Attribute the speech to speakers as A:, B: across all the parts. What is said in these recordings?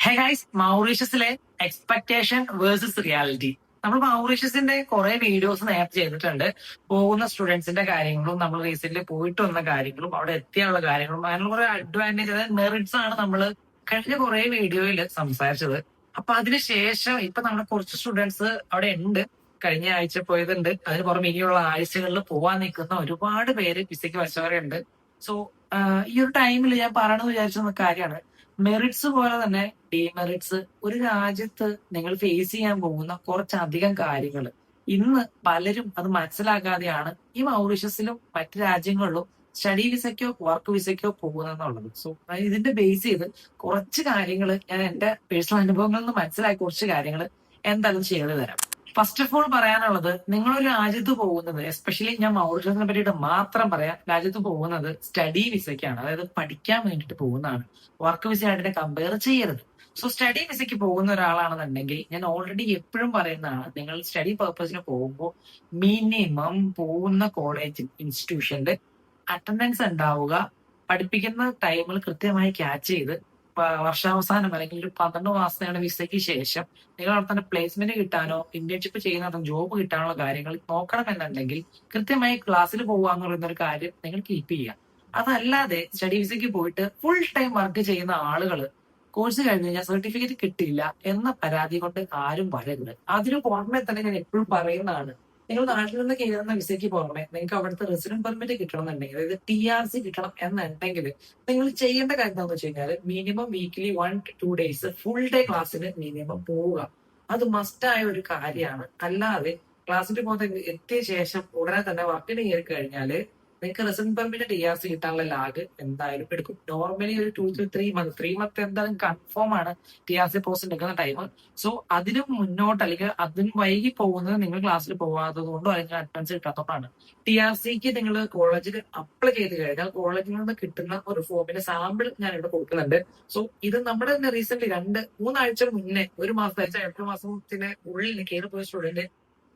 A: ഹേ guys, മൗറീഷ്യസിലെ expectation versus reality. നമ്മൾ മൗറീഷ്യസിന്റെ കുറെ വീഡിയോസ് നേരത്തെ ചെയ്തിട്ടുണ്ട്. പോകുന്ന സ്റ്റുഡൻസിന്റെ കാര്യങ്ങളും നമ്മൾ റീസെന്റ് പോയിട്ട് വന്ന കാര്യങ്ങളും അവിടെ എത്തിയുള്ള കാര്യങ്ങളും അതിനുള്ള കുറെ അഡ്വാൻറ്റേജ്, അതായത് മെറിറ്റ്സ് ആണ് നമ്മൾ കഴിഞ്ഞ കുറെ വീഡിയോയിൽ സംസാരിച്ചത്. അപ്പൊ അതിനുശേഷം ഇപ്പൊ നമ്മുടെ കുറച്ച് സ്റ്റുഡൻസ് അവിടെ ഉണ്ട്. കഴിഞ്ഞ ആഴ്ച പോയതുണ്ട്. അതിന് പുറമെ ഇനിയുള്ള ആഴ്ചകളിൽ പോവാൻ നിൽക്കുന്ന ഒരുപാട് പേര് ഫിസിക്ക് വശവരുണ്ട്. സോ ഈ ഒരു ടൈമിൽ ഞാൻ പറയണമെന്ന് വിചാരിച്ച കാര്യമാണ്, മെറിറ്റ്സ് പോലെ തന്നെ ഡിമെറിറ്റ്സ്. ഒരു രാജ്യത്ത് നിങ്ങൾ ഫേസ് ചെയ്യാൻ പോകുന്ന കുറച്ചധികം കാര്യങ്ങൾ ഇന്ന് പലരും അത് മനസ്സിലാക്കാതെയാണ് ഈ മൗറീഷ്യസിലും മറ്റു രാജ്യങ്ങളിലും സ്റ്റഡി വിസയ്ക്കോ വർക്ക് വിസയ്ക്കോ പോകുന്നതെന്നുള്ളത്. സോ ഇതിന്റെ ബേസ് ചെയ്ത് കുറച്ച് കാര്യങ്ങൾ ഞാൻ എന്റെ പേഴ്സണൽ അനുഭവങ്ങളിൽ നിന്ന് മനസ്സിലാക്കിയ കുറച്ച് കാര്യങ്ങൾ എന്തായാലും ചെയ്തു തരാം. ഫസ്റ്റ് ഓഫ് ഓൾ പറയാനുള്ളത്, നിങ്ങളൊരു രാജ്യത്ത് പോകുന്നത്, എസ്പെഷ്യലി ഞാൻ മൗറീഷ്യസിനെ പറ്റിയിട്ട് മാത്രം പറയാം, രാജ്യത്ത് പോകുന്നത് സ്റ്റഡി വിസയ്ക്കാണ്. അതായത് പഠിക്കാൻ വേണ്ടിയിട്ട് പോകുന്നതാണ്. വർക്ക് വിസ ആയിട്ട് കമ്പയർ ചെയ്യരുത്. സോ സ്റ്റഡി വിസയ്ക്ക് പോകുന്ന ഒരാളാണെന്നുണ്ടെങ്കിൽ ഞാൻ ഓൾറെഡി എപ്പോഴും പറയുന്നതാണ്, നിങ്ങൾ സ്റ്റഡി പർപ്പസിന് പോകുമ്പോൾ മിനിമം പോകുന്ന കോളേജ് ഇൻസ്റ്റിറ്റ്യൂഷനിൽ അറ്റൻഡൻസ് ഉണ്ടാവുക, പഠിപ്പിക്കുന്ന ടൈമിൽ കൃത്യമായി ക്യാച്ച് ചെയ്ത് വർഷാവസാനം അല്ലെങ്കിൽ ഒരു 12 മാസത്തെ വിസയ്ക്ക് ശേഷം നിങ്ങൾ അവിടെ തന്നെ പ്ലേസ്മെന്റ് കിട്ടാനോ ഇന്റേൺഷിപ്പ് ചെയ്യുന്ന ജോബ് കിട്ടാനുള്ള കാര്യങ്ങൾ നോക്കണമെന്നുണ്ടെങ്കിൽ കൃത്യമായി ക്ലാസ്സിൽ പോകുക എന്ന് പറയുന്ന ഒരു കാര്യം നിങ്ങൾ കീപ്പ് ചെയ്യുക. അതല്ലാതെ സ്റ്റഡി വിസയ്ക്ക് പോയിട്ട് ഫുൾ ടൈം വർക്ക് ചെയ്യുന്ന ആളുകൾ കോഴ്സ് കഴിഞ്ഞ് കഴിഞ്ഞാൽ സർട്ടിഫിക്കറ്റ് കിട്ടില്ല എന്ന പരാതി കൊണ്ട് ആരും വരരുത്. അതിനു പുറമെ തന്നെ ഞാൻ എപ്പോഴും പറയുന്നതാണ്, നിങ്ങൾ നാട്ടിൽ നിന്ന് കയറുന്ന വിസയ്ക്ക് പുറമെ നിങ്ങൾക്ക് അവിടുത്തെ റെസിഡന്റ് പെർമിറ്റ് കിട്ടണമെന്നുണ്ടെങ്കിൽ, അതായത് TRC കിട്ടണം എന്നുണ്ടെങ്കിൽ നിങ്ങൾ ചെയ്യേണ്ട കാര്യം എന്താണെന്ന് വെച്ച് കഴിഞ്ഞാൽ minimum weekly 1 to 2 days full day ക്ലാസ്സിന് മിനിമം പോവുക. അത് മസ്റ്റായ ഒരു കാര്യമാണ്. അല്ലാതെ ക്ലാസ്സിൽ പോകുന്ന എത്തിയ ശേഷം ഉടനെ തന്നെ വർക്കിന് കയറി കഴിഞ്ഞാൽ നിങ്ങൾക്ക് റെസിഡന്റ് പെർമിറ്റ് TRC കിട്ടാനുള്ള ലാഗ് എന്തായാലും എടുക്കും. നോർമലി ഒരു 2 to 3 months, 3 months എന്തായാലും കൺഫേം ആണ് TRC പോസ്റ്റ് എടുക്കുന്ന ടൈം. സോ അതിന് മുന്നോട്ട് അല്ലെങ്കിൽ അതിന് വൈകി പോകുന്നത് നിങ്ങൾ ക്ലാസ്സിൽ പോകാത്തത് കൊണ്ടോ അല്ലെങ്കിൽ അറ്റൻഡൻസ് കിട്ടാത്തതുകൊണ്ടാണ്. TRCക്ക് നിങ്ങൾ കോളേജിൽ അപ്ലൈ ചെയ്ത് കഴിഞ്ഞാൽ കോളേജിൽ നിന്ന് കിട്ടുന്ന ഒരു ഫോമിന്റെ സാമ്പിൾ ഞാൻ ഇവിടെ കൊടുക്കുന്നുണ്ട്. സോ ഇത് നമ്മുടെ തന്നെ റീസെന്റ് 2-3 ആഴ്ച മുന്നേ, ഒരു മാസം, 8 മാസത്തിന് ഉള്ളിൽ കയറി പോയ സ്റ്റുഡന്റ്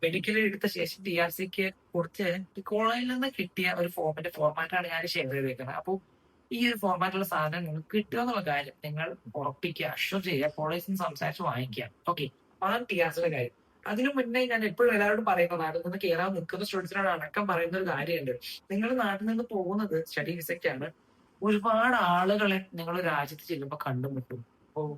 A: മെഡിക്കൽ എടുത്ത ശേഷം TRCക്ക് കൊടുത്ത് കോളേജിൽ നിന്ന് കിട്ടിയ ഒരു ഫോമിന്റെ ഫോർമാറ്റാണ് ഞാൻ ഷെയർ ചെയ്തേക്കുന്നത്. അപ്പോൾ ഈ ഒരു ഫോർമാറ്റിലുള്ള സാധനം നിങ്ങൾക്ക് കിട്ടുക എന്നുള്ള കാര്യം നിങ്ങൾ ഉറപ്പിക്കുക, അഷ്വർ ചെയ്യുക, കോളേജിൽ നിന്ന് സംസാരിച്ച് വാങ്ങിക്കുക. ഓക്കെ, അതാണ് TRCയുടെ കാര്യം. അതിനു മുന്നേ ഞാൻ എപ്പോഴും എല്ലാവരോടും പറയുന്ന, നാട്ടിൽ നിന്ന് കയറാൻ നിൽക്കുന്ന സ്റ്റുഡൻസിനോട് അടക്കം പറയുന്ന ഒരു കാര്യമുണ്ട്. നിങ്ങൾ നാട്ടിൽ നിന്ന് പോകുന്നത് സ്റ്റഡി വിസയ്ക്കാണ്. ഒരുപാട് ആളുകളെ നിങ്ങൾ രാജ്യത്ത് ചെല്ലുമ്പോൾ കണ്ടുമുട്ടും. അപ്പോൾ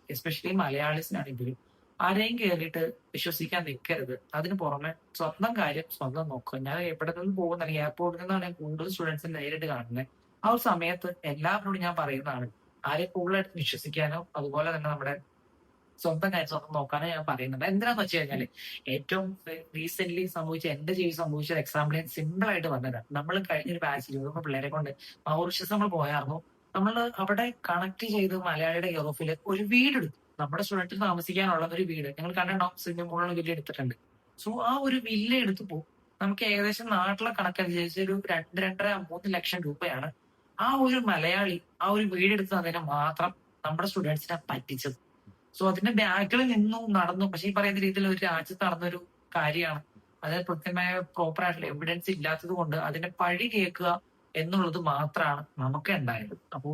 A: എസ്പെഷ്യലി മലയാളീസിനാണെങ്കിലും ആരെയും കയറിയിട്ട് വിശ്വസിക്കാൻ നിൽക്കരുത്. അതിന് പുറമെ സ്വന്തം കാര്യം സ്വന്തം നോക്കുക. ഞാൻ എവിടെ നിന്ന് പോകുന്ന, അല്ലെങ്കിൽ എയർപോർട്ടിൽ നിന്നാണ് ഞാൻ കൂടുതൽ സ്റ്റുഡൻസിനെ നേരിട്ട് കാണുന്നത്. ആ ഒരു സമയത്ത് എല്ലാവരോടും ഞാൻ പറയുന്നതാണ്, ആരെ കൂടുതലായിട്ട് വിശ്വസിക്കാനോ അതുപോലെ തന്നെ നമ്മുടെ സ്വന്തം കാര്യം സ്വന്തം നോക്കാനോ ഞാൻ പറയുന്നുണ്ട്. എന്തിനാന്ന് വെച്ച് കഴിഞ്ഞാല് ഏറ്റവും റീസെന്റ് സംഭവിച്ച, എന്റെ ജീവിതം സംഭവിച്ച എക്സാമ്പിൾ ഞാൻ സിമ്പിൾ ആയിട്ട് പറഞ്ഞുതരാം. നമ്മൾ കഴിഞ്ഞൊരു ബാച്ചിൽ 20 പിള്ളേരെ കൊണ്ട് മൗറീഷ്യസ് നമ്മൾ പോയായിരുന്നു. നമ്മൾ അവിടെ കണക്ട് ചെയ്ത് മലയാളിയുടെ യൂറോപ്പില് ഒരു വീടെടുത്തു. നമ്മുടെ സ്റ്റുഡന്റിന് താമസിക്കാനുള്ള ഒരു വീട് നിങ്ങൾ കണ്ടിട്ടുണ്ടാവും, സ്വിമ്മിംഗ് പൂളിലുള്ള വില്ല എടുത്തിട്ടുണ്ട്. സോ ആ ഒരു വില്ല എടുത്തപ്പോ നമുക്ക് ഏകദേശം നാട്ടിലെ കണക്കനുസരിച്ച് ഒരു 2-2.5-3 ലക്ഷം രൂപയാണ് ആ ഒരു മലയാളി ആ ഒരു വീടെടുത്ത് അതിനെ മാത്രം നമ്മുടെ സ്റ്റുഡൻസിനെ പറ്റിച്ചത്. സോ അതിന്റെ ബാക്കിൽ നിന്നും നടന്നു. പക്ഷെ ഈ പറയുന്ന രീതിയിൽ ഒരു രാജ്യത്ത് നടന്നൊരു കാര്യമാണ്. അതായത് കൃത്യമായ പ്രോപ്പർ ആയിട്ടുള്ള എവിഡൻസ് ഇല്ലാത്തത് കൊണ്ട് അതിന്റെ പഴി കേൾക്കുക എന്നുള്ളത് മാത്രമാണ് നമുക്ക് ഉണ്ടായത്. അപ്പോ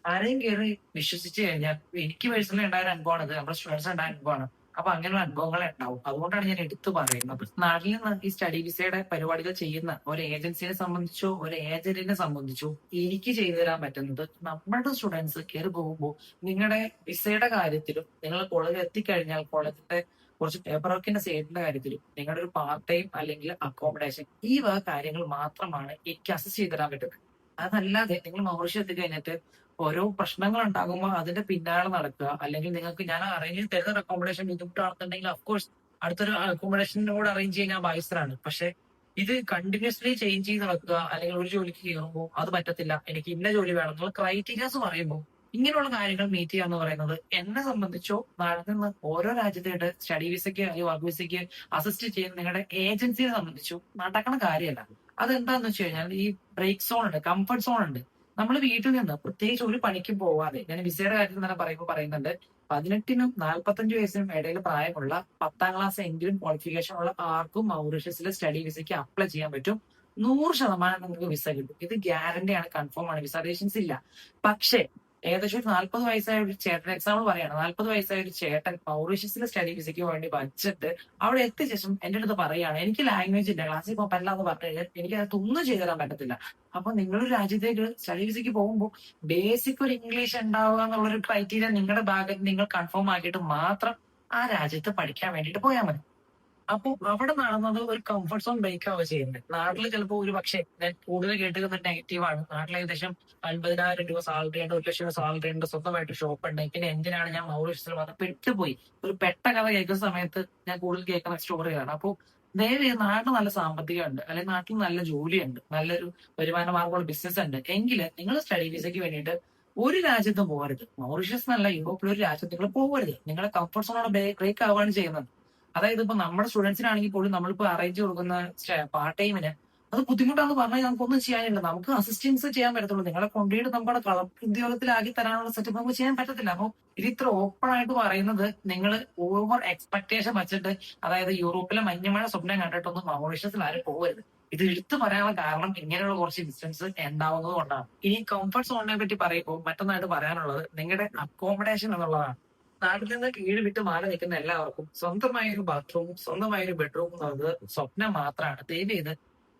A: ആരെയും കയറി വിശ്വസിച്ച് കഴിഞ്ഞാൽ, എനിക്ക് പേഴ്സണലി ഉണ്ടായ ഒരു അനുഭവമാണ് ഇത്, നമ്മുടെ സ്റ്റുഡൻസ് ഉണ്ടായ അനുഭവമാണ്. അപ്പൊ അങ്ങനെയുള്ള അനുഭവങ്ങൾ ഉണ്ടാവും. അതുകൊണ്ടാണ് ഞാൻ എടുത്തു പറയുന്നത്. നാട്ടിൽ നിന്ന് ഈ സ്റ്റഡി വിസയുടെ പരിപാടികൾ ചെയ്യുന്ന ഒരു ഏജൻസിയെ സംബന്ധിച്ചോ ഒരു ഏജന്റിനെ സംബന്ധിച്ചോ എനിക്ക് ചെയ്തു തരാൻ പറ്റുന്നത്, നമ്മുടെ സ്റ്റുഡൻസ് കയറി പോകുമ്പോൾ നിങ്ങളുടെ വിസയുടെ കാര്യത്തിലും നിങ്ങൾ കോളേജിൽ എത്തിക്കഴിഞ്ഞാൽ കോളേജിന്റെ കുറച്ച് പേപ്പർ വർക്കിന്റെ സൈഡിന്റെ കാര്യത്തിലും നിങ്ങളുടെ ഒരു പാർട്ട് ടൈം അല്ലെങ്കിൽ അക്കോമഡേഷൻ, ഈ വക കാര്യങ്ങൾ മാത്രമാണ് എനിക്ക് അസസ് ചെയ്ത് തരാൻ പറ്റുന്നത്. അതല്ലാതെ നിങ്ങൾ മൗറീഷ്യസ് എത്തിക്കഴിഞ്ഞിട്ട് ഓരോ പ്രശ്നങ്ങൾ ഉണ്ടാകുമ്പോൾ അതിന്റെ പിന്നാലെ നടക്കുക, അല്ലെങ്കിൽ നിങ്ങൾക്ക് ഞാൻ അറേഞ്ച് തരുന്ന അക്കോമഡേഷൻ ബുദ്ധിമുട്ടാണെന്നുണ്ടെങ്കിൽ അഫ്കോഴ്സ് അടുത്തൊരു അക്കോമഡേഷനോട് അറേഞ്ച് ചെയ്യാൻ ബാധ്യസ്ഥരാണ്. പക്ഷെ ഇത് കണ്ടിന്യൂസ്ലി ചേഞ്ച് ചെയ്ത് നടക്കുക, അല്ലെങ്കിൽ ഒരു ജോലിക്ക് കയറുമ്പോൾ അത് പറ്റത്തില്ല, എനിക്ക് ഇന്ന ജോലി വേണം എന്നുള്ള ക്രൈറ്റീരിയാസ് പറയുമ്പോൾ ഇങ്ങനെയുള്ള കാര്യങ്ങൾ മീറ്റ് ചെയ്യുക എന്ന് പറയുന്നത് എന്നെ സംബന്ധിച്ചോ നാട്ടിൽ നിന്ന് ഓരോ രാജ്യത്തായിട്ട് സ്റ്റഡി വിസയ്ക്ക് അല്ലെങ്കിൽ വർക്ക് വിസയ്ക്ക് അസിസ്റ്റ് ചെയ്യുന്ന നിങ്ങളുടെ ഏജൻസിയെ സംബന്ധിച്ചോ നടക്കണ കാര്യമല്ല. അതെന്താന്ന് വെച്ച് കഴിഞ്ഞാൽ ഈ ബ്രേക്ക് സോൺ ഉണ്ട്, കംഫർട്ട് സോൺ ഉണ്ട്. നമ്മൾ വീട്ടിൽ നിന്ന് പ്രത്യേകിച്ച് ഒരു പണിക്കും പോവാതെ, ഞാൻ വിസയുടെ കാര്യത്തിൽ തന്നെ പറയുന്നുണ്ട്, 18-നും 45 വയസ്സിനും ഇടയിൽ പ്രായമുള്ള 10ാം ക്ലാസ് എങ്കിലും ക്വാളിഫിക്കേഷൻ ഉള്ള ആർക്കും മൗറീഷ്യസിലെ സ്റ്റഡി വിസയ്ക്ക് അപ്ലൈ ചെയ്യാൻ പറ്റും. 100% നിങ്ങൾക്ക് വിസ കിട്ടും. ഇത് ഗ്യാരണ്ടി ആണ്, കൺഫേം ആണ്, വിസ റേഷൻസ് ഇല്ല. പക്ഷേ ഏകദേശം ഒരു 40 വയസ്സായ ഒരു ചേട്ടൻ, എക്സാമ്പിൾ പറയാണ്, 40 വയസ്സായ ഒരു ചേട്ടൻ മൗറീഷ്യസിലെ സ്റ്റഡി വിസയ്ക്ക് വേണ്ടി വച്ചിട്ട് അവിടെ എത്തിയ ശേഷം എന്റെ അടുത്ത് പറയാണ്, എനിക്ക് ലാംഗ്വേജ് ഇല്ല, ക്ലാസ്സിൽ പോകാൻ പറ്റില്ല എന്ന് പറഞ്ഞു കഴിഞ്ഞാൽ എനിക്ക് അതൊന്നും ചെയ്തു തരാൻ പറ്റത്തില്ല. അപ്പൊ നിങ്ങളൊരു രാജ്യത്തേക്ക് സ്റ്റഡി വിസയ്ക്ക് പോകുമ്പോൾ ബേസിക് ഒരു ഇംഗ്ലീഷ് ഉണ്ടാവുക എന്നുള്ളൊരു ക്രൈറ്റീരിയ നിങ്ങളുടെ ഭാഗത്ത് നിങ്ങൾ കൺഫേം ആക്കിയിട്ട് മാത്രം ആ രാജ്യത്ത് പഠിക്കാൻ വേണ്ടിയിട്ട് പോയാൽ മതി. അപ്പൊ അവിടെ നടന്നത് ഒരു കംഫർട്ട് സോൺ ബ്രേക്ക് ആവുക ചെയ്യുന്നത്. നാട്ടിൽ ചിലപ്പോൾ ഒരു പക്ഷേ ഞാൻ കൂടുതൽ കേട്ടുന്നത് നെഗറ്റീവാണ്. നാട്ടിൽ ഏകദേശം 50,000 രൂപ സാലറി ഉണ്ട്, 1 ലക്ഷം രൂപ സാലറി ഉണ്ട്, സ്വന്തമായിട്ട് ഷോപ്പ് ഉണ്ട്, പിന്നെ എന്തിനാണ് ഞാൻ മൗറീഷ്യസിൽ വന്ന് പെട്ടുപോയി. ഒരു പെട്ട കഥ കേൾക്കുന്ന സമയത്ത് ഞാൻ കൂടുതൽ കേൾക്കുന്ന സ്റ്റോറിയാണ്. അപ്പോൾ ദയവ് നാട്ടിൽ നല്ല സാമ്പത്തികമുണ്ട്, അല്ലെങ്കിൽ നാട്ടിൽ നല്ല ജോലിയുണ്ട്, നല്ലൊരു വരുമാന മാർഗമുള്ള ബിസിനസ് ഉണ്ട് എങ്കിൽ നിങ്ങൾ സ്റ്റഡി വിസയ്ക്ക് വേണ്ടിയിട്ട് ഒരു രാജ്യത്തും പോകരുത്. മൗറീഷ്യസ് എന്നല്ല, യൂറോപ്പിൽ ഒരു രാജ്യത്ത് നിങ്ങൾ പോകരുത്. നിങ്ങളുടെ കംഫർട്ട് സോണോടെ ബ്രേക്ക് ആവുകയാണ് ചെയ്യുന്നത്. അതായത് ഇപ്പൊ നമ്മുടെ സ്റ്റുഡൻസിനാണെങ്കിൽ പോലും നമ്മളിപ്പോ അറേഞ്ച് കൊടുക്കുന്ന പാർട്ട് ടൈമിന് അത് ബുദ്ധിമുട്ടാന്ന് പറഞ്ഞാൽ നമുക്കൊന്നും ചെയ്യാനില്ല. നമുക്ക് അസിസ്റ്റൻസ് ചെയ്യാൻ പറ്റത്തുള്ളൂ. നിങ്ങളെ കൊണ്ടുപോയിട്ട് നമ്മുടെ കളർ ഉദ്യോഗത്തിലാക്കി തരാനുള്ള സെറ്റപ്പ് നമുക്ക് ചെയ്യാൻ പറ്റത്തില്ല. അപ്പൊ ഇത് ഇത്ര ഓപ്പൺ ആയിട്ട് പറയുന്നത് നിങ്ങൾ ഓവർ എക്സ്പെക്ടേഷൻ വെച്ചിട്ട്, അതായത് യൂറോപ്പിലെ മഞ്ഞമഴ സ്വപ്നം കണ്ടിട്ടൊന്നും മൗറീഷ്യസിൽ ആരും പോകരുത്. ഇത് എടുത്തു പറയാനുള്ള കാരണം ഇങ്ങനെയുള്ള കുറച്ച് ഡിസ്റ്റൻസ് ഉണ്ടാവുന്നത് കൊണ്ടാണ്. ഇനി കംഫർട്ട് സോണിനെ പറ്റി പറയുമ്പോൾ മറ്റൊന്നായിട്ട് പറയാനുള്ളത് നിങ്ങളുടെ അക്കോമഡേഷൻ എന്നുള്ളതാണ്. നാട്ടിൽ നിന്ന് കീഴ് വിട്ട് മാറി നിൽക്കുന്ന എല്ലാവർക്കും സ്വന്തമായ ഒരു ബാത്റൂമും സ്വന്തമായ ഒരു ബെഡ്റൂമും എന്നത് സ്വപ്നം മാത്രമാണ്. ദയവ് ചെയ്ത്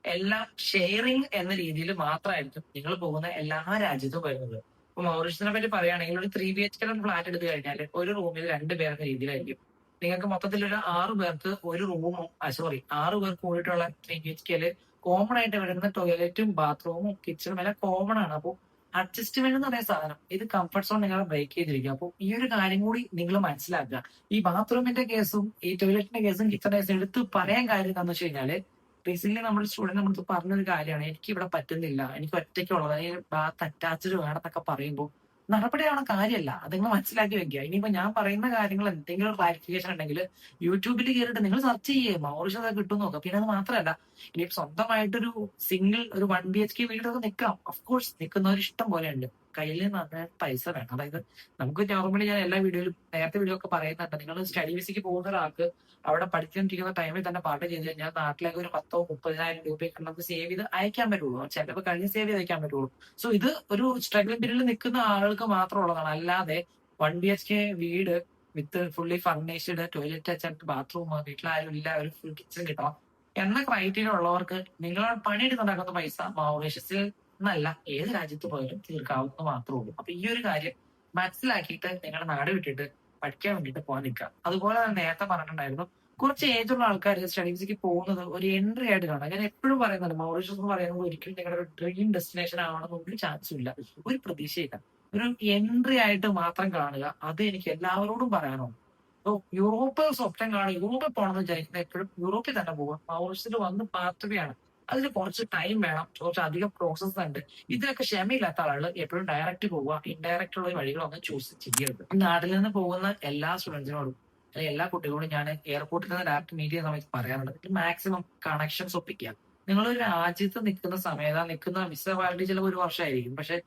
A: എല്ലാം ഷെയറിംഗ് എന്ന രീതിയിൽ മാത്രമായിരിക്കും നിങ്ങൾ പോകുന്ന എല്ലാ രാജ്യത്തും വരുന്നത്. ഇപ്പൊ മൗറീഷ്യസിനെ പറ്റി പറയുകയാണെങ്കിൽ ഒരു 3 BHK ഫ്ലാറ്റ് എടുത്തു കഴിഞ്ഞാൽ ഒരു റൂമിൽ 2 പേർ എന്ന രീതിയിലായിരിക്കും. നിങ്ങൾക്ക് മൊത്തത്തിൽ ഒരു 6 പേർക്ക് ഒരു റൂമും, 6 പേർക്ക് കൂടിയിട്ടുള്ള 3 BHK കോമൺ ആയിട്ട് വരുന്ന ടോയ്ലറ്റും ബാത്റൂമും കിച്ചണും എല്ലാം കോമൺ ആണ്. അപ്പോൾ അഡ്ജസ്റ്റ്മെന്റ് എന്ന് പറയുന്ന സാധനം ഇത് കംഫർട്ട് സോൺ നിങ്ങളെ ബ്രേക്ക് ചെയ്തിരിക്കും. അപ്പോൾ ഈ ഒരു കാര്യം കൂടി നിങ്ങൾ മനസ്സിലാക്കുക. ഈ ബാത്റൂമിന്റെ കേസും ഈ ടോയ്ലറ്റിന്റെ കേസും കിച്ചൺ കേസും എടുത്ത് പറയാൻ കാര്യം എന്താണെന്ന് വെച്ച് കഴിഞ്ഞാല്, റീസെന്റ് നമ്മൾ സ്റ്റുഡന്റ് നമുക്ക് പറഞ്ഞൊരു കാര്യമാണ്, എനിക്ക് ഇവിടെ പറ്റുന്നില്ല, എനിക്ക് ഒറ്റയ്ക്കുള്ളത്, ബാത്ത് അറ്റാച്ച്ഡ് വേണമെന്നൊക്കെ പറയുമ്പോൾ നടപടിയാവുന്ന കാര്യമല്ല. അത് നിങ്ങൾ മനസ്സിലാക്കി വെക്കുക. ഇനിയിപ്പോ ഞാൻ പറയുന്ന കാര്യങ്ങൾ എന്തെങ്കിലും ക്ലാരിഫിക്കേഷൻ ഉണ്ടെങ്കിൽ യൂട്യൂബിൽ കയറിയിട്ട് നിങ്ങൾ സെർച്ച് ചെയ്യേ, മൗറീഷ്യസ് കിട്ടും നോക്കുക. പിന്നെ അത് മാത്രമല്ല, ഇനി സ്വന്തമായിട്ടൊരു സിംഗിൾ ഒരു 1 BHK വീടൊക്കെ നിൽക്കാം. ഓഫ്കോഴ്സ് നിൽക്കുന്നവർ ഇഷ്ടം പോലെ ഉണ്ട്. കയ്യിൽ നിന്ന് പൈസ വേണം. അതായത് നമുക്ക് നോർമലി ഞാൻ എല്ലാ വീഡിയോയിലും നേരത്തെ വീഡിയോ ഒക്കെ പറയുന്നുണ്ട്, നിങ്ങൾ സ്റ്റഡി വിസയ്ക്ക് പോകുന്ന ഒരാൾക്ക് അവിടെ പഠിച്ചുകൊണ്ടിരിക്കുന്ന ടൈമിൽ തന്നെ പാട്ട് ചെയ്ത് കഴിഞ്ഞാൽ നാട്ടിലേക്ക് ഒരു 10,000-30,000 രൂപയൊക്കെ നമുക്ക് സേവ് ചെയ്ത് അയക്കാൻ പറ്റുള്ളൂ. ചിലപ്പോൾ കഴിഞ്ഞ് സേവ് ചെയ്ത് അയക്കാൻ പറ്റുള്ളൂ. സോ ഇത് ഒരു സ്ട്രഗ്ലിംഗ് പീരീഡിൽ നിൽക്കുന്ന ആൾക്ക് മാത്രമുള്ളതാണ്. അല്ലാതെ 1 BHK വീട് with fully furnished, toilet attached, bathroom, വീട്ടിലാരും ഇല്ല, ഒരു ഫുൾ കിച്ചൺ കിട്ടണം എന്ന ക്രൈറ്റീരിയ ഉള്ളവർക്ക് നിങ്ങൾ പണിയെടുത്തുണ്ടാക്കുന്ന പൈസ മൗറീഷ്യസിൽ എന്നല്ല ഏത് രാജ്യത്ത് പോയാലും തീർക്കാവുന്ന മാത്രമേ ഉള്ളൂ. അപ്പൊ ഈ ഒരു കാര്യം മനസ്സിലാക്കിയിട്ട് നിങ്ങളുടെ നാട് വിട്ടിട്ട് പഠിക്കാൻ വേണ്ടിയിട്ട് പോകാൻ നിൽക്കുക. അതുപോലെ തന്നെ നേരത്തെ പറഞ്ഞിട്ടുണ്ടായിരുന്നു, കുറച്ച് ഏജുള്ള ആൾക്കാർ സ്റ്റഡി വിസയ്ക്ക് പോകുന്നത് ഒരു എൻട്രി ആയിട്ട് കാണാം. ഞാൻ എപ്പോഴും പറയുന്നുണ്ട്, മൗറീഷ്യസ് എന്ന് പറയുന്നത് ഒരിക്കലും നിങ്ങളുടെ ഒരു ഡ്രീം ഡെസ്റ്റിനേഷൻ ആവണമെന്ന് ഒരു ചാൻസും ഇല്ല, ഒരു പ്രതീക്ഷയില്ല. ഒരു എൻട്രി ആയിട്ട് മാത്രം കാണുക. അത് എനിക്ക് എല്ലാവരോടും പറയാനുണ്ട്. അപ്പൊ യൂറോപ്പ് സ്വപ്നം കാണുക, യൂറോപ്പിൽ പോകണമെന്ന് വിചാരിക്കുന്നത് എപ്പോഴും യൂറോപ്പിൽ തന്നെ പോവുക. മൗറീഷ്യസിൽ വന്ന് പാർട്ടുകയാണ്. അതിന് കുറച്ച് ടൈം വേണം, കുറച്ച് അധികം പ്രോസസ്സ് ഉണ്ട്. ഇതിനൊക്കെ ക്ഷമയില്ലാത്ത ആളുകൾ എപ്പോഴും ഡയറക്റ്റ് പോവുക, ഇൻഡയറക്റ്റ് ഉള്ള വഴികളൊന്നും ചൂസ് ചെയ്യരുത്. നാട്ടിൽ നിന്ന് പോകുന്ന എല്ലാ സ്റ്റുഡൻസിനോടും അല്ലെങ്കിൽ എല്ലാ കുട്ടികളോടും ഞാൻ എയർപോർട്ടിൽ നിന്ന് ഡയറക്റ്റ് മീറ്റ് ചെയ്യുന്ന സമയത്ത് പറയാറുണ്ട്, മാക്സിമം കണക്ഷൻസ് ഒപ്പിക്കുക. നിങ്ങളൊരു രാജ്യത്ത് നിൽക്കുന്ന സമയത്ത് നിൽക്കുന്ന വിസ വാലിഡിറ്റി ചിലപ്പോൾ 1 വർഷമായിരിക്കും. പക്ഷെ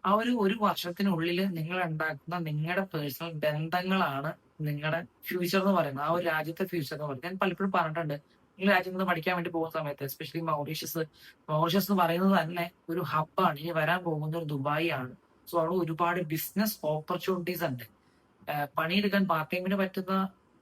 A: ആ ഒരു വർഷത്തിനുള്ളിൽ നിങ്ങൾ ഉണ്ടാക്കുന്ന നിങ്ങളുടെ പേഴ്സണൽ ബന്ധങ്ങളാണ് നിങ്ങളുടെ ഫ്യൂച്ചർ എന്ന് പറയുന്നത്, ആ ഒരു രാജ്യത്തെ ഫ്യൂച്ചർ എന്ന് പറയുന്നത്. ഞാൻ പലപ്പോഴും പറഞ്ഞിട്ടുണ്ട്, ഈ രാജ്യത്ത് നിന്ന് പഠിക്കാൻ വേണ്ടി പോകുന്ന സമയത്ത് എസ്പെഷ്യലി മൗറീഷ്യസ് എന്ന് പറയുന്നത് തന്നെ ഒരു ഹബ്ബാണ്. ഇനി വരാൻ പോകുന്ന ഒരു ദുബായ് ആണ്. സോ അവിടെ ഒരുപാട് ബിസിനസ് ഓപ്പർച്യൂണിറ്റീസ് ഉണ്ട്. പണിയെടുക്കാൻ പാർട്ട് ടൈമിന് പറ്റുന്ന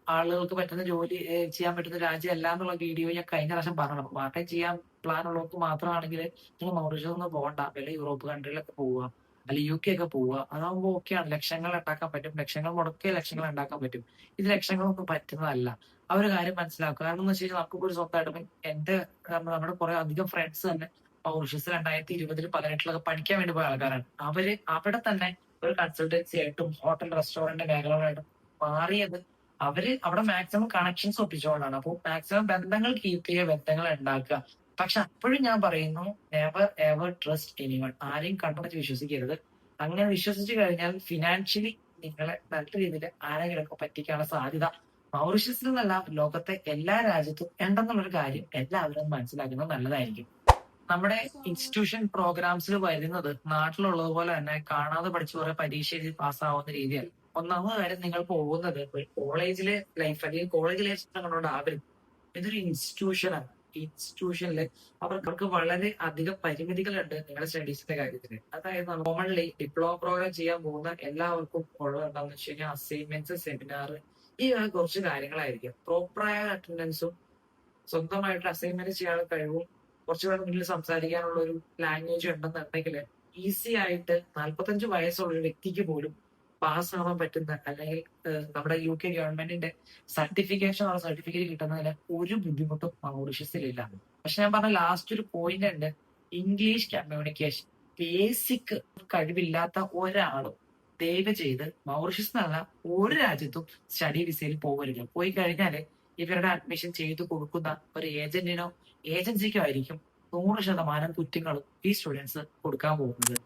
A: ആളുകൾക്ക് പറ്റുന്ന ജോലി ചെയ്യാൻ പറ്റുന്ന രാജ്യം അല്ല എന്നുള്ള വീഡിയോ ഞാൻ കഴിഞ്ഞ പ്രാവശ്യം പറഞ്ഞു. പാർട്ട് ടൈം ചെയ്യാൻ പ്ലാൻ ഉള്ളവർക്ക് മാത്രമാണെങ്കിൽ നിങ്ങൾ മൗറീഷ്യസ് ഒന്നും പോകണ്ട, വല്ല യൂറോപ്പ് കൺട്രിയിലൊക്കെ പോവുക, അല്ലെങ്കിൽ UK ഒക്കെ പോവുക. അതാകുമ്പോൾ ഓക്കെയാണ്, ലക്ഷങ്ങൾ ഉണ്ടാക്കാൻ പറ്റും, ലക്ഷങ്ങൾ മുടക്കിയ ലക്ഷങ്ങൾ ഉണ്ടാക്കാൻ പറ്റും. ഇത് ലക്ഷങ്ങളൊന്നും പറ്റുന്നതല്ല. ആ ഒരു കാര്യം മനസ്സിലാക്കുക. കാരണം എന്ന് വെച്ച് കഴിഞ്ഞാൽ നമുക്കിപ്പോൾ ഒരു സ്വന്തമായിട്ട് എന്റെ നമ്മുടെ കുറെ അധികം ഫ്രണ്ട്സ് തന്നെ മൗറീഷ്യസ് 2020 18 പഠിക്കാൻ വേണ്ടി പോയ ആൾക്കാരാണ്. അവര് അവിടെ തന്നെ ഒരു കൺസൾട്ടൻസി ആയിട്ടും ഹോട്ടൽ റെസ്റ്റോറന്റ് മേഖലകളായിട്ടും മാറിയത് അവര് അവിടെ മാക്സിമം കണക്ഷൻസ് ഒപ്പിച്ചുകൊണ്ടാണ്. അപ്പോൾ മാക്സിമം ബന്ധങ്ങൾ കീപ്പ് ചെയ്യുക, ബന്ധങ്ങൾ ഉണ്ടാക്കുക. പക്ഷെ അപ്പോഴും ഞാൻ പറയുന്നു, നെവർ എവർ ട്രസ്റ്റ് എനിവൺ. ആരെയും കണ്ടുപിടിച്ച് വിശ്വസിക്കരുത്. അങ്ങനെ വിശ്വസിച്ചു കഴിഞ്ഞാൽ ഫിനാൻഷ്യലി നിങ്ങളെ നല്ല രീതിയിൽ ആരെങ്കിലുമൊക്കെ പറ്റിക്കാനുള്ള സാധ്യത മൗറീഷ്യസിൽ നിന്നല്ല ലോകത്തെ എല്ലാ രാജ്യത്തും ഉണ്ടെന്നുള്ളൊരു കാര്യം എല്ലാവരും മനസ്സിലാക്കുന്നത് നല്ലതായിരിക്കും. നമ്മുടെ ഇൻസ്റ്റിറ്റ്യൂഷൻ പ്രോഗ്രാംസിൽ വരുന്നത് നാട്ടിലുള്ളതുപോലെ തന്നെ കാണാതെ പഠിച്ചു കുറെ പരീക്ഷ എഴുതി പാസ്സാവുന്ന രീതിയല്ല. ഒന്നാമത് കാര്യം, നിങ്ങൾ പോകുന്നത് ഒരു കോളേജിലെ ലൈഫ് അല്ലെങ്കിൽ കോളേജ് ലൈഫ് കണ്ടുകൊണ്ടാവരുത്. ഇതൊരു ഇൻസ്റ്റിറ്റ്യൂഷനാണ്. ഇൻസ്റ്റിറ്റ്യൂഷനിൽ അവർക്ക് വളരെ അധികം പരിമിതികളുണ്ട് നിങ്ങളുടെ സ്റ്റഡീസിന്റെ കാര്യത്തിൽ. അതായത് കോമൺലി ഡിപ്ലോമ പ്രോഗ്രാം ചെയ്യാൻ പോകുന്ന എല്ലാവർക്കും ഉള്ളത് എന്താണെന്ന് വെച്ച് കഴിഞ്ഞാൽ അസൈൻമെന്റ്സ്, സെമിനാർ, ഈ കുറച്ച് കാര്യങ്ങളായിരിക്കും. പ്രോപ്പറായ അറ്റൻഡൻസും സ്വന്തമായിട്ട് അസൈൻമെന്റ് ചെയ്യാനുള്ള കഴിവും കുറച്ചുകൂടെ മുന്നിൽ സംസാരിക്കാനുള്ള ഒരു ലാംഗ്വേജ് ഉണ്ടെന്നുണ്ടെങ്കിൽ ഈസി ആയിട്ട് 45 വയസ്സുള്ള ഒരു വ്യക്തിക്ക് പോലും പാസ് ആവാൻ പറ്റുന്ന, അല്ലെങ്കിൽ നമ്മുടെ UK ഗവൺമെന്റിന്റെ സർട്ടിഫിക്കറ്റ് കിട്ടുന്നതിന് ഒരു ബുദ്ധിമുട്ടും മൗറീഷ്യസിലില്ല. പക്ഷെ ഞാൻ പറഞ്ഞ ലാസ്റ്റ് ഒരു പോയിന്റ് ഉണ്ട്, ഇംഗ്ലീഷ് കമ്മ്യൂണിക്കേഷൻ ബേസിക് കഴിവില്ലാത്ത ഒരാളും ദയവ് ചെയ്ത് മൗറീഷ്യസ് എന്നല്ല ഒരു രാജ്യത്തും സ്റ്റഡി വിസയിൽ പോകരുത്. പോയി കഴിഞ്ഞാൽ ഇവരുടെ അഡ്മിഷൻ ചെയ്തു കൊടുക്കുന്ന ഒരു ഏജന്റിനോ ഏജൻസിക്കോ ആയിരിക്കും 100% കുറ്റങ്ങളും ഈ സ്റ്റുഡൻസ് കൊടുക്കാൻ പോകുന്നത്.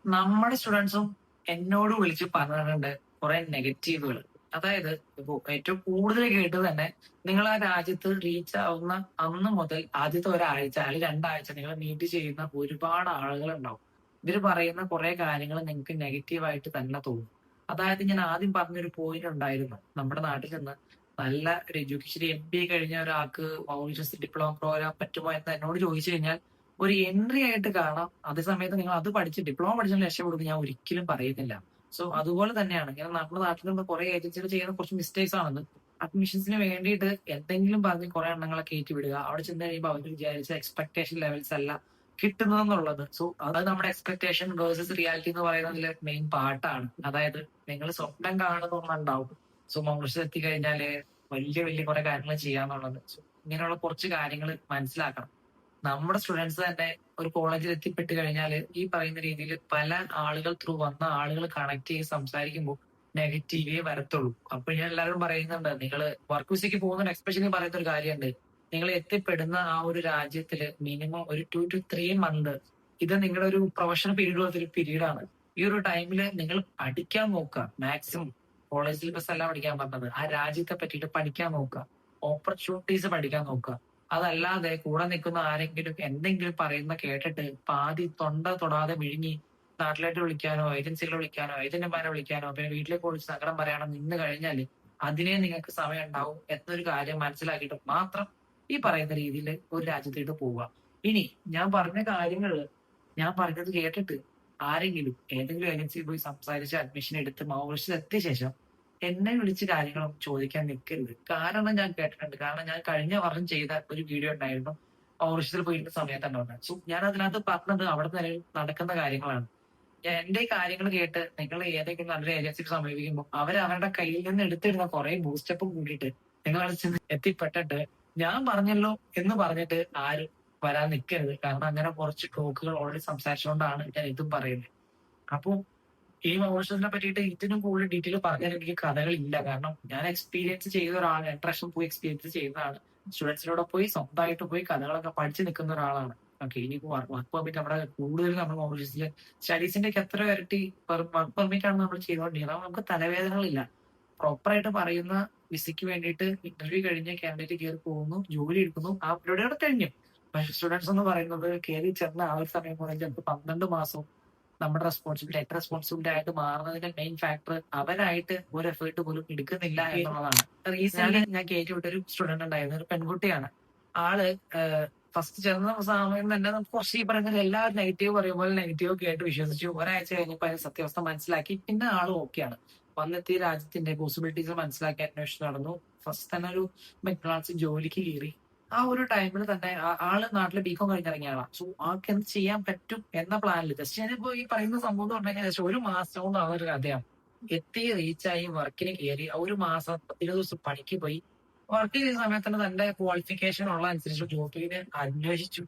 A: നമ്മുടെ സ്റ്റുഡൻസും എന്നോട് വിളിച്ച് പറഞ്ഞിട്ടുണ്ട് കുറെ നെഗറ്റീവുകൾ. അതായത് ഇപ്പോ ഏറ്റവും കൂടുതൽ കേട്ട് തന്നെ, നിങ്ങൾ ആ രാജ്യത്ത് റീച്ച് ആവുന്ന അന്ന് മുതൽ ആദ്യത്തെ ഒരാഴ്ച അല്ലെങ്കിൽ 2 ആഴ്ച നിങ്ങൾ മീറ്റ് ചെയ്യുന്ന ഒരുപാട് ആളുകൾ ഉണ്ടാവും. ഇവര് പറയുന്ന കുറെ കാര്യങ്ങൾ നിങ്ങൾക്ക് നെഗറ്റീവായിട്ട് തന്നെ തോന്നും. അതായത് ഞാൻ ആദ്യം പറഞ്ഞൊരു പോയിന്റ് ഉണ്ടായിരുന്നു, നമ്മുടെ നാട്ടിൽ നിന്ന് നല്ല ഒരു എഡ്യൂക്കേഷൻ MBA കഴിഞ്ഞ ഒരാൾക്ക് മൗറീഷ്യസ് ഡിപ്ലോമ പ്രോഗ്രാം പറ്റുമോ എന്ന് എന്നോട് ചോദിച്ചു കഴിഞ്ഞാൽ ഒരു എൻട്രി ആയിട്ട് കാണാം. അതേസമയത്ത് നിങ്ങൾ അത് പഠിച്ച് ഡിപ്ലോമ പഠിച്ചാൽ രക്ഷപ്പെടുന്നു ഞാൻ ഒരിക്കലും പറയുന്നില്ല. സോ അതുപോലെ തന്നെയാണ് ഇങ്ങനെ നമ്മുടെ നാട്ടിൽ നിന്ന് കുറെ ഏജൻസികൾ ചെയ്യുന്ന കുറച്ച് മിസ്റ്റേക്സ് ആണെന്ന്. അഡ്മിഷൻസിന് വേണ്ടിയിട്ട് എന്തെങ്കിലും പറഞ്ഞ് കുറെ എണ്ണങ്ങളെ കയറ്റി വിടുക, അവിടെ ചെന്ന് കഴിയുമ്പോൾ അവർ വിചാരിച്ച എക്സ്പെക്ടേഷൻ ലെവൽസ് അല്ല കിട്ടുന്നതെന്നുള്ളത്. സോ അത് നമ്മുടെ എക്സ്പെക്ടേഷൻ വേഴ്സസ് റിയാലിറ്റി എന്ന് പറയുന്നതിലെ മെയിൻ പാർട്ടാണ്. അതായത് നിങ്ങൾ സ്വപ്നം കാണുന്നുണ്ടാവും, സോ മൗറീഷ്യസ് എത്തിക്കഴിഞ്ഞാല് വലിയ വലിയ കുറെ കാര്യങ്ങൾ ചെയ്യാന്നുള്ളത്. സോ ഇങ്ങനെയുള്ള കുറച്ച് കാര്യങ്ങൾ മനസ്സിലാക്കണം. നമ്മുടെ സ്റ്റുഡൻസ് തന്നെ ഒരു കോളേജിൽ എത്തിപ്പെട്ട് കഴിഞ്ഞാൽ ഈ പറയുന്ന രീതിയിൽ പല ആളുകൾ ത്രൂ വന്ന ആളുകൾ കണക്ട് ചെയ്ത് സംസാരിക്കുമ്പോൾ നെഗറ്റീവേ വരത്തുള്ളൂ. അപ്പൊ ഞാൻ എല്ലാവരും പറയുന്നുണ്ട്, നിങ്ങൾ വർക്ക് വിസയ്ക്ക് പോകുന്ന എക്സ്പെഷ്യലി പറയുന്ന ഒരു കാര്യമുണ്ട്, നിങ്ങൾ എത്തിപ്പെടുന്ന ആ ഒരു രാജ്യത്തില് മിനിമം ഒരു 2 to 3 മന്ത് ഇത് നിങ്ങളുടെ ഒരു പ്രൊഫഷണൽ പീരീഡ് പോലത്തെ ഒരു പീരീഡാണ്. ഈ ഒരു ടൈമില് നിങ്ങൾ പഠിക്കാൻ നോക്കുക. മാക്സിമം കോളേജ് സിലബസ് അല്ല പഠിക്കാൻ പറഞ്ഞത്, ആ രാജ്യത്തെ പറ്റിയിട്ട് പഠിക്കാൻ നോക്കുക, ഓപ്പർച്യൂണിറ്റീസ് പഠിക്കാൻ നോക്കുക. അതല്ലാതെ കൂടെ നിൽക്കുന്ന ആരെങ്കിലും എന്തെങ്കിലും പറയുന്ന കേട്ടിട്ട് പാതി തൊണ്ട തൊടാതെ വിഴുങ്ങി നാട്ടിലേക്ക് വിളിക്കാനോ ഏജൻസികളെ വിളിക്കാനോ ഏജന്റുമാരെ വിളിക്കാനോ പിന്നെ വീട്ടിലേക്ക് വിളിച്ച് സങ്കടം പറയാനോ നിന്ന് കഴിഞ്ഞാൽ അതിനെ നിങ്ങൾക്ക് സമയം ഉണ്ടാവും എന്നൊരു കാര്യം മനസ്സിലാക്കിയിട്ട് മാത്രം ഈ പറയുന്ന രീതിയിൽ ഒരു രാജ്യത്തേക്ക് പോവുക. ഇനി ഞാൻ പറഞ്ഞ കാര്യങ്ങൾ ഞാൻ പറഞ്ഞത് കേട്ടിട്ട് ആരെങ്കിലും ഏതെങ്കിലും ഏജൻസിയിൽ പോയി സംസാരിച്ച് അഡ്മിഷൻ എടുത്ത് മൗറീഷ്യസിൽ എത്തിയ ശേഷം എന്നെ വിളിച്ച് കാര്യങ്ങളൊന്നും ചോദിക്കാൻ നിൽക്കരുത്. കാരണം ഞാൻ കേട്ടിട്ടുണ്ട്. കാരണം ഞാൻ കഴിഞ്ഞ വർഷം ചെയ്ത ഒരു വീഡിയോ ഉണ്ടായിരുന്നു, മൗറീഷ്യസിൽ പോയിരുന്ന സമയത്താണ് പറഞ്ഞത്. സോ ഞാൻ അതിനകത്ത് പറഞ്ഞത് അവിടെ തന്നെ നടക്കുന്ന കാര്യങ്ങളാണ്. എന്റെ ഈ കാര്യങ്ങൾ കേട്ട് നിങ്ങൾ ഏതെങ്കിലും നല്ലൊരു ഏജൻസിക്ക് സമീപിക്കുമ്പോൾ അവർ അവരുടെ കയ്യിൽ നിന്ന് എടുത്തിരുന്ന കുറെ ബൂസ്റ്റപ്പ് കൂട്ടിയിട്ട് നിങ്ങൾ അവിടെ ചെന്ന് എത്തിപ്പെട്ടിട്ട് ഞാൻ പറഞ്ഞല്ലോ എന്ന് പറഞ്ഞിട്ട് ആരും വരാൻ നിൽക്കരുത്. കാരണം അങ്ങനെ കുറച്ച് ടോക്കുകൾ ഓൾറെഡി സംസാരിച്ചുകൊണ്ടാണ് ഞാൻ ഇതും പറയുന്നത്. അപ്പൊ ഈ മൗറീഷ്യസിനെ പറ്റിയിട്ട് ഇതിനും കൂടുതൽ ഡീറ്റെയിൽ പറഞ്ഞാൽ എനിക്ക് കഥകളില്ല. കാരണം ഞാൻ എക്സ്പീരിയൻസ് ചെയ്ത ഒരാളാണ്, 2 വർഷം പോയി എക്സ്പീരിയൻസ് ചെയ്യുന്നതാണ്. സ്റ്റുഡൻസിനോട് പോയി സ്വന്തമായിട്ട് പോയി കഥകളൊക്കെ പഠിച്ചു നിൽക്കുന്ന ഒരാളാണ്. ഓക്കെ, ഇനിയിപ്പോ വർക്ക് പെർമിറ്റ് നമ്മുടെ കൂടുതൽ നമ്മൾ മൗറീഷ്യസിൽ സ്റ്റഡീസിന്റെ ഒക്കെ എത്ര ഇരട്ടി വർക്ക് പെർമിറ്റ് ആണ് നമ്മൾ ചെയ്തുകൊണ്ടിരിക്കുന്നത്. നമുക്ക് തലവേദനകളില്ല. പ്രോപ്പറായിട്ട് പറയുന്ന വിസയ്ക്ക് വേണ്ടിയിട്ട് ഇന്റർവ്യൂ കഴിഞ്ഞ് കാൻഡിഡേറ്റ് കയറി പോകുന്നു, ജോലി എടുക്കുന്നു, ആ പരിപാടിയോടെ കഴിഞ്ഞു. പക്ഷെ സ്റ്റുഡൻസ് എന്ന് പറയുന്നത് കയറി ചെന്ന ആ ഒരു സമയം മുതൽ ചിലപ്പോൾ 12 മാസവും നമ്മുടെ റെസ്പോൺസിബിലിറ്റി ആയിട്ട് മാറുന്നതിന്റെ മെയിൻ ഫാക്ടർ അവരായിട്ട് ഒരു എഫേർട്ട് പോലും എടുക്കുന്നില്ല എന്നുള്ളതാണ്. റീസെന്റ് ഞാൻ കയറ്റി വിട്ടൊരു സ്റ്റുഡന്റ് ഉണ്ടായിരുന്നു, ഒരു പെൺകുട്ടിയാണ്. ആള് ഫസ്റ്റ് ചെന്ന സമയം തന്നെ നമുക്ക് കുറച്ച് ഈ പറയുന്നത് എല്ലാവരും നെഗറ്റീവ് പറയുമ്പോൾ നെഗറ്റീവ് കേട്ട് വിശ്വസിച്ചു. ഒരാഴ്ച കഴിഞ്ഞപ്പോൾ അതിന്റെ സത്യാവസ്ഥ മനസ്സിലാക്കി. പിന്നെ ആള് ഓക്കെയാണ്. വന്നെത്തിയ രാജ്യത്തിന്റെ പോസിബിലിറ്റീസ് മനസ്സിലാക്കി അന്വേഷിച്ച് നടന്നു. ഫസ്റ്റ് തന്നെ ഒരു മെക്ഡൊണാൾഡ്സിൽ ജോലിക്ക് കയറി. ആ ഒരു ടൈമിൽ തന്നെ ആള് നാട്ടില് ബികോം കഴിഞ്ഞിറങ്ങിയ ആളാണ്. സോ ആൾക്ക് എന്ത് ചെയ്യാൻ പറ്റും എന്ന പ്ലാനിൽ ജസ്റ്റ് ഞാനിപ്പോ ഈ പറയുന്ന സംഭവം എന്ന് പറഞ്ഞു കഴിഞ്ഞാൽ ജസ്റ്റ് ഒരു മാസം കൊണ്ടാണ് ഒരു കഥയാണ്. എത്തി റീച്ചായി വർക്കിന് കയറി, ഒരു മാസം 10 ദിവസം പണിക്ക് പോയി. വർക്ക് ചെയ്യുന്ന സമയത്ത് തന്നെ തന്റെ ക്വാളിഫിക്കേഷൻ ഉള്ള അനുസരിച്ച് ജോബിനെ അന്വേഷിച്ചു.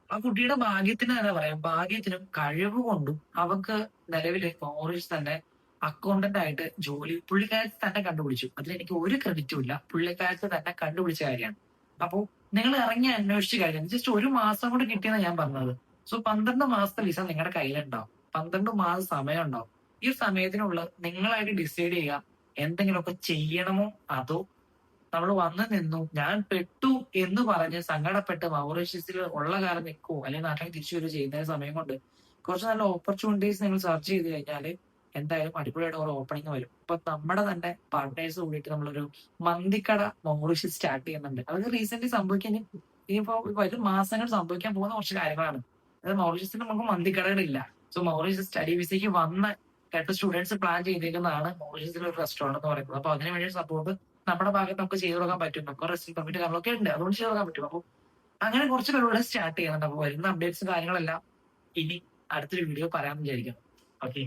A: ആ കുട്ടിയുടെ ഭാഗ്യത്തിന് തന്നെ പറയാം, ഭാഗ്യത്തിനും കഴിവ് കൊണ്ടും അവർക്ക് നിലവിൽ മൗറീഷ്യസ് തന്നെ അക്കൗണ്ടന്റ് ആയിട്ട് ജോലി പുള്ളിക്കാരത്ത് തന്നെ കണ്ടുപിടിച്ചു. അതിലെനിക്ക് ഒരു ക്രെഡിറ്റും ഇല്ല, പുള്ളിക്കാരത്ത് തന്നെ കണ്ടുപിടിച്ച കാര്യമാണ്. അപ്പോ നിങ്ങൾ ഇറങ്ങി അന്വേഷിച്ച് കഴിഞ്ഞാൽ ജസ്റ്റ് ഒരു മാസം കൊണ്ട് കിട്ടിയെന്ന് ഞാൻ പറഞ്ഞത്. സോ 12 മാസത്തെ വിസ നിങ്ങളുടെ കയ്യിലുണ്ടാവും, 12 മാസം സമയം ഉണ്ടാവും. ഈ സമയത്തിനുള്ള നിങ്ങളായിട്ട് ഡിസൈഡ് ചെയ്യുക എന്തെങ്കിലുമൊക്കെ ചെയ്യണമോ അതോ നമ്മൾ വന്ന് നിന്നു ഞാൻ പെട്ടു എന്ന് പറഞ്ഞ് സങ്കടപ്പെട്ട് മൗറീഷ്യസിൽ ഉള്ള കാലം നിൽക്കുവോ അല്ലെങ്കിൽ നാട്ടിലേക്ക് തിരിച്ചു വരികയോ ചെയ്യുന്ന സമയം കൊണ്ട് കുറച്ച് നല്ല ഓപ്പർച്യൂണിറ്റീസ് നിങ്ങൾ സെർച്ച് ചെയ്ത് കഴിഞ്ഞാൽ എന്തായാലും അടിപൊളിയായിട്ട് ഒരു ഓപ്പണിംഗ് വരും. ഇപ്പൊ നമ്മുടെ തന്നെ പാർട്ട്നേഴ്സ് കൂടിയിട്ട് നമ്മളൊരു മന്തിക്കട മൗറീഷ്യസ് സ്റ്റാർട്ട് ചെയ്യുന്നുണ്ട്. അത് റീസെന്റ് സംഭവിക്കാൻ ഇനിയിപ്പോ വരും മാസങ്ങൾ സംഭവിക്കാൻ പോകുന്ന കുറച്ച് കാര്യങ്ങളാണ്. അതായത് മൗറീഷ്യസിൽ നമുക്ക് മന്തിക്കടകളില്ല. സോ മൗറീഷ്യസ് സ്റ്റഡി വിസയ്ക്ക് വന്ന 2 സ്റ്റുഡൻസ് പ്ലാൻ ചെയ്തേക്കുന്നതാണ് മൗറീഷ്യസിലെ ഒരു റെസ്റ്റോറന്റ് എന്ന് പറയുന്നത്. അപ്പൊ അതിന് വേണ്ടി സപ്പോർട്ട് നമ്മുടെ ഭാഗത്ത് നമുക്ക് ചെയ്തു കൊടുക്കാൻ പറ്റും. നമുക്ക് റെസ്റ്റ് പെർമിറ്റ് കാര്യങ്ങളൊക്കെ ഉണ്ട്, അതുകൊണ്ട് ചെയ്തു കൊടുക്കാൻ പറ്റും. അപ്പൊ അങ്ങനെ കുറച്ച് പരിപാടി സ്റ്റാർട്ട് ചെയ്യുന്നുണ്ട്. അപ്പൊ വരുന്ന അപ്ഡേറ്റ്സ് കാര്യങ്ങളെല്ലാം ഇനി അടുത്തൊരു വീഡിയോ പറയാമെന്ന് വിചാരിക്കാം. ഓക്കെ.